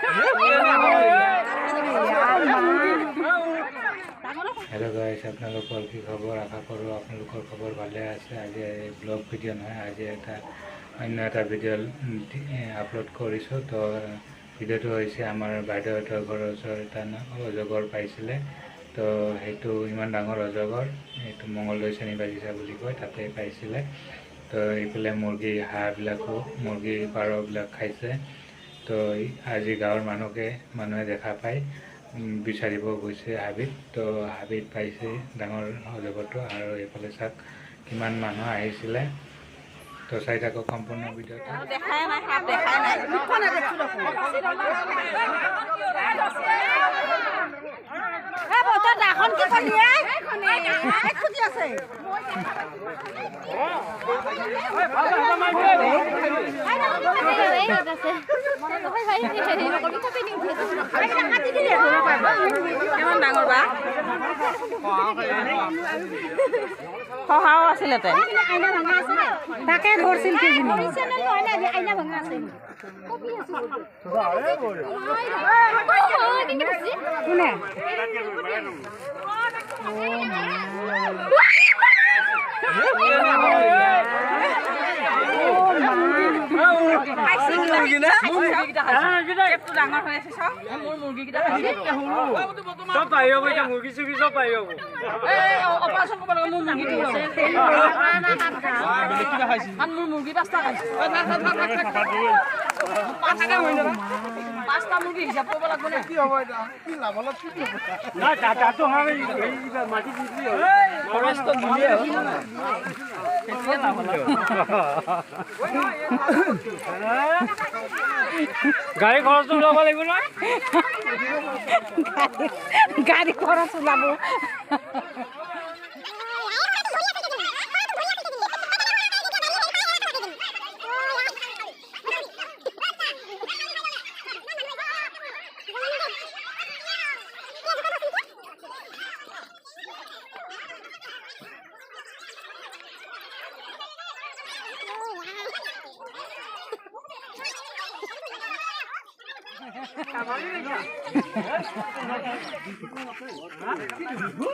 Hello guys आपलोकर की खबर आशा करूँ आपलोकर खबर भाले आछे। आज ब्लग भिडिओ নহয় आज अन्य এটা ভিডিও আপলোড কৰিছোঁ। তো ভিডিওটো হৈছে আমাৰ বাইদেউহঁতৰ ঘৰৰ ওচৰত এটা অজগৰ পাইছিলে। তো সেইটো ইমান ডাঙৰ অজগৰ, এইটো মংগলদৈ শ্ৰেণী বাগিচা বুলি কয়, তাতে পাইছিলে। তো এইফালে মুৰ্গী হাঁহবিলাকো মুৰ্গী পাৰবিলাক খাইছে। তো আজি গাঁৱৰ মানুহে দেখা পায় বিচাৰিব গৈছে হাবিত। তো হাবিত পাইছে ডাঙৰ অজগৰটো, আৰু এইফালে চাওক কিমান মানুহ আহিছিলে। তো চাই থাকক সম্পূৰ্ণ ভিডিঅ'টো। সহাও আছিলে তাকে ধৰছিল কোনে গাড়ী খৰচ ওলাব লাগিব ন, গাড়ী খৰচ ওলাব।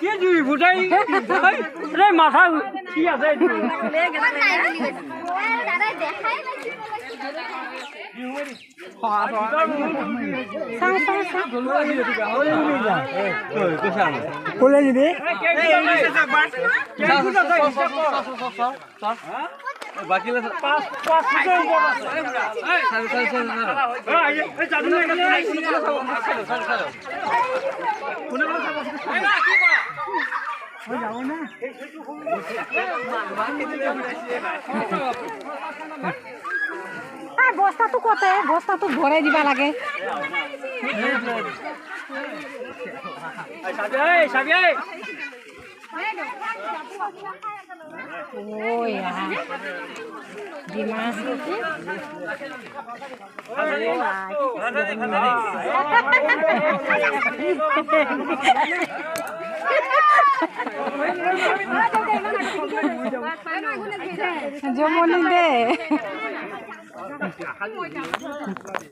কি জুই বুঝাই রে মাথা কি আছে কোলে দিবি বাকি পাঁচ বস্তাটো কতে বস্তাটো ভৰাই দিবা লাগে। জমনি দে